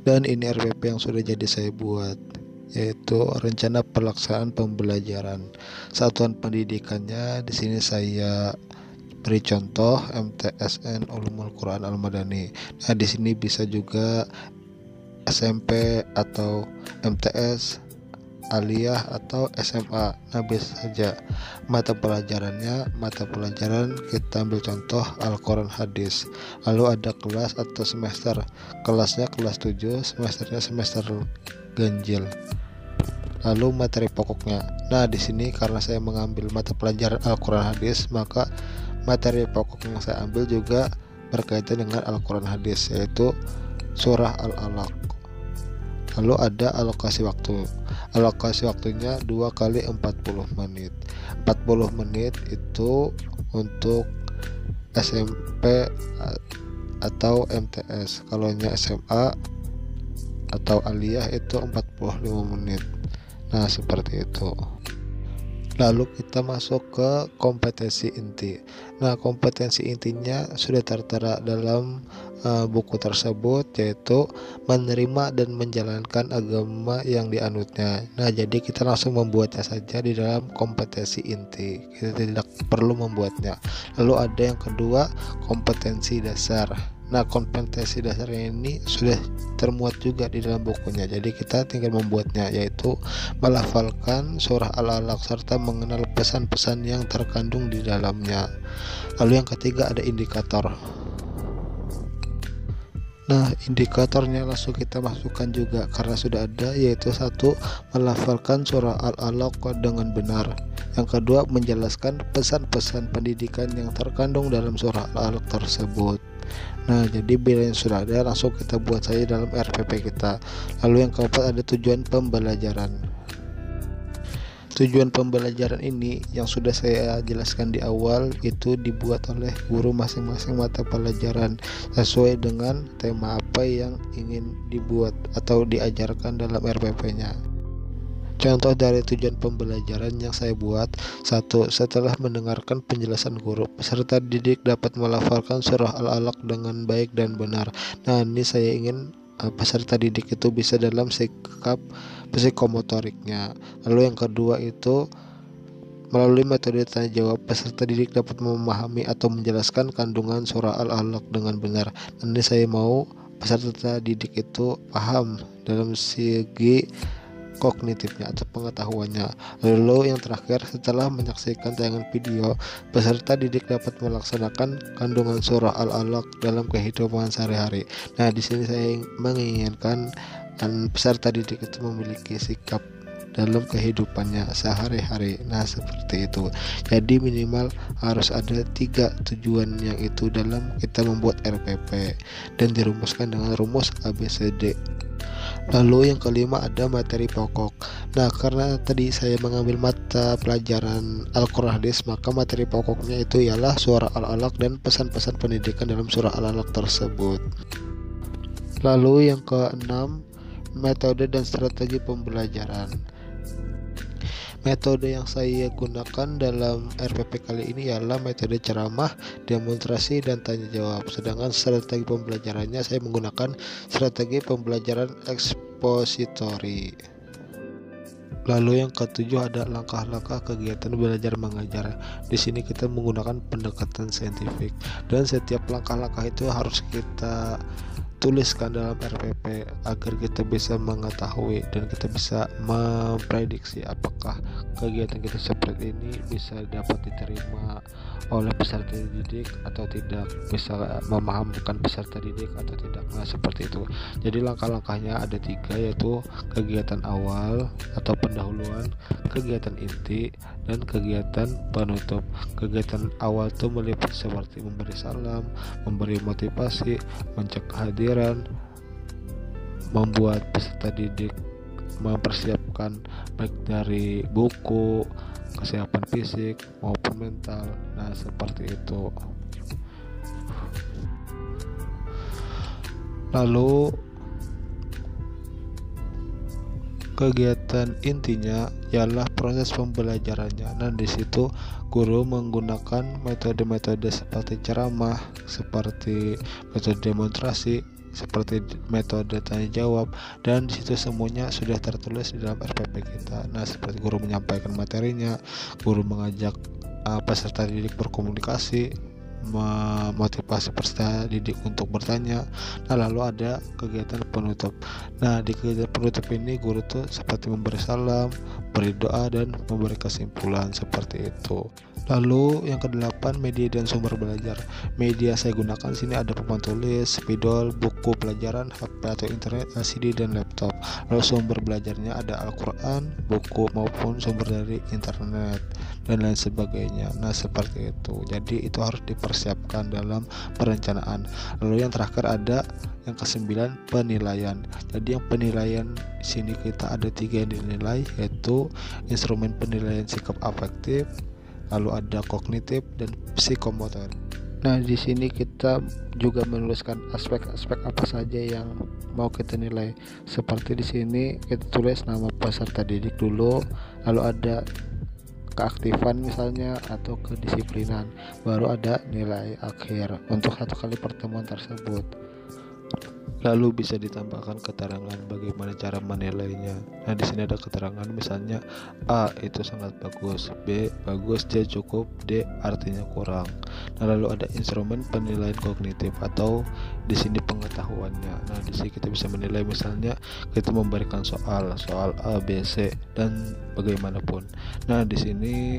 Dan ini RPP yang sudah jadi saya buat, yaitu rencana pelaksanaan pembelajaran. Satuan pendidikannya di sini saya beri contoh MTSN Ulumul Quran Al-Madani. Nah, di sini bisa juga SMP atau MTS, Aliyah atau SMA. Nah, bisa saja mata pelajaran kita ambil contoh Al-Quran Hadis. Lalu ada kelas atau semester, kelasnya kelas 7, semesternya semester ganjil. Lalu materi pokoknya. Nah, di sini karena saya mengambil mata pelajaran Al-Quran Hadis, maka materi pokok yang saya ambil juga berkaitan dengan Al-Quran Hadis, yaitu surah Al-Alaq. Lalu ada alokasi waktu. Alokasi waktunya 2 kali 40 menit. 40 menit itu untuk SMP atau MTS. Kalau SMA atau Aliyah itu 45 menit. Nah, seperti itu. Lalu kita masuk ke kompetensi inti. Nah, kompetensi intinya sudah tertera dalam buku tersebut, yaitu menerima dan menjalankan agama yang dianutnya. Nah, jadi kita langsung membuatnya saja di dalam kompetensi inti. Kita tidak perlu membuatnya. Lalu ada yang kedua, kompetensi dasar. Nah, kompetensi dasarnya ini sudah termuat juga di dalam bukunya, jadi kita tinggal membuatnya, yaitu melafalkan surah Al-Alaq serta mengenal pesan-pesan yang terkandung di dalamnya. Lalu yang ketiga ada indikator. Nah, indikatornya langsung kita masukkan juga karena sudah ada, yaitu satu, melafalkan surah Al-Alaq dengan benar. Yang kedua, menjelaskan pesan-pesan pendidikan yang terkandung dalam surah Al-Alaq tersebut. Nah, jadi bila yang sudah ada langsung kita buat saja dalam RPP kita. Lalu yang keempat ada tujuan pembelajaran. Tujuan pembelajaran ini yang sudah saya jelaskan di awal itu dibuat oleh guru masing-masing mata pelajaran sesuai dengan tema apa yang ingin dibuat atau diajarkan dalam RPP-nya. Contoh dari tujuan pembelajaran yang saya buat: 1. Setelah mendengarkan penjelasan guru, peserta didik dapat melafalkan surah Al-Alaq dengan baik dan benar. Nah, ini saya ingin peserta didik itu bisa dalam sikap psikomotoriknya. Lalu yang kedua itu melalui metode tanya jawab, peserta didik dapat memahami atau menjelaskan kandungan surah Al-Alaq dengan benar. Ini saya mau peserta didik itu paham dalam segi kognitifnya atau pengetahuannya. Lalu yang terakhir, setelah menyaksikan tayangan video, peserta didik dapat melaksanakan kandungan surah Al-Alaq dalam kehidupan sehari-hari. Nah, di sini saya menginginkan peserta didik itu memiliki sikap dalam kehidupannya sehari-hari. Nah, seperti itu. Jadi minimal harus ada 3 tujuan yang itu dalam kita membuat RPP dan dirumuskan dengan rumus ABCD. Lalu yang kelima ada materi pokok. Nah, karena tadi saya mengambil mata pelajaran Al-Quran Hadis, maka materi pokoknya itu ialah surah Al-Alaq dan pesan-pesan pendidikan dalam surah Al-Alaq tersebut. Lalu yang keenam, metode dan strategi pembelajaran. Metode yang saya gunakan dalam RPP kali ini ialah metode ceramah, demonstrasi, dan tanya jawab. Sedangkan strategi pembelajarannya saya menggunakan strategi pembelajaran ekspositori. Lalu yang ketujuh ada langkah-langkah kegiatan belajar mengajar. Di sini kita menggunakan pendekatan saintifik dan setiap langkah-langkah itu harus kita tuliskan dalam RPP agar kita bisa mengetahui dan kita bisa memprediksi apakah kegiatan kita seperti ini bisa dapat diterima oleh peserta didik atau tidak, bisa memahamkan peserta didik atau tidak. Nah, seperti itu. Jadi langkah-langkahnya ada 3, yaitu kegiatan awal atau pendahuluan, kegiatan inti, dan kegiatan penutup. Kegiatan awal itu meliputi seperti memberi salam, memberi motivasi, mencek kehadiran, membuat peserta didik mempersiapkan baik dari buku, kesiapan fisik maupun mental. Nah, seperti itu. Lalu kegiatan intinya ialah proses pembelajarannya. Nah, di situ guru menggunakan metode-metode seperti ceramah, seperti metode demonstrasi, seperti metode tanya jawab, dan di situ semuanya sudah tertulis di dalam RPP kita. Nah, seperti guru menyampaikan materinya, guru mengajak peserta didik berkomunikasi, memotivasi peserta didik untuk bertanya. Nah, lalu ada kegiatan penutup. Nah, di kegiatan penutup ini guru tuh seperti memberi salam, beri doa, dan memberi kesimpulan seperti itu. Lalu yang kedelapan, media dan sumber belajar. Media saya gunakan sini ada papan tulis, spidol, buku pelajaran, HP atau internet, LCD, dan laptop. Lalu sumber belajarnya ada Al-Quran, buku maupun sumber dari internet, dan lain sebagainya. Nah, seperti itu. Jadi itu harus dipersiapkan dalam perencanaan. Lalu yang terakhir ada yang ke-9, penilaian. Jadi yang penilaian sini kita ada 3 yang dinilai, yaitu instrumen penilaian sikap afektif, lalu ada kognitif dan psikomotor. Nah, di sini kita juga menuliskan aspek-aspek apa saja yang mau kita nilai. Seperti di sini kita tulis nama peserta didik dulu, lalu ada keaktifan misalnya atau kedisiplinan, baru ada nilai akhir untuk satu kali pertemuan tersebut. Lalu bisa ditambahkan keterangan bagaimana cara menilainya. Nah, di sini ada keterangan misalnya A itu sangat bagus, B bagus, C cukup, D artinya kurang. Nah, lalu ada instrumen penilaian kognitif atau di sini pengetahuannya. Nah, di sini kita bisa menilai misalnya kita memberikan soal A, B, C dan bagaimanapun. Nah, di sini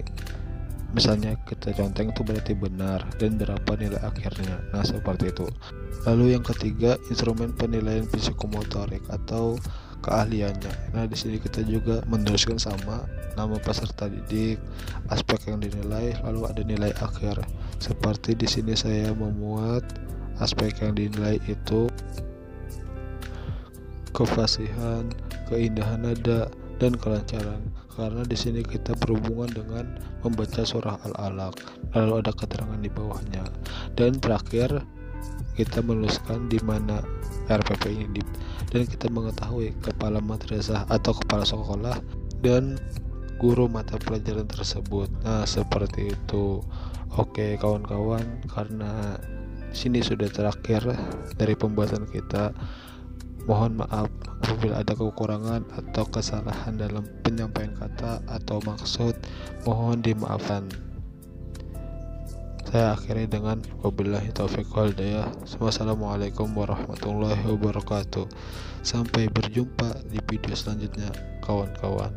misalnya kita conteng itu berarti benar dan berapa nilai akhirnya. Nah, seperti itu. Lalu yang ketiga, instrumen penilaian psikomotorik atau keahliannya. Nah, di sini kita juga menuliskan sama nama peserta didik, aspek yang dinilai, lalu ada nilai akhir. Seperti di sini saya memuat aspek yang dinilai itu kefasihan, keindahan nada, dan kelancaran. Karena di sini kita berhubungan dengan membaca surah Al-Alaq. Lalu ada keterangan di bawahnya. Dan terakhir kita menuliskan di mana RPP ini dan kita mengetahui kepala madrasah atau kepala sekolah dan guru mata pelajaran tersebut. Nah, seperti itu. Oke kawan-kawan, karena sini sudah terakhir dari pembahasan kita. Mohon maaf apabila ada kekurangan atau kesalahan dalam penyampaian kata atau maksud, mohon dimaafkan. Saya akhiri dengan wabillahi taufiq wal hidayah. Wassalamualaikum warahmatullahi wabarakatuh. Sampai berjumpa di video selanjutnya kawan-kawan.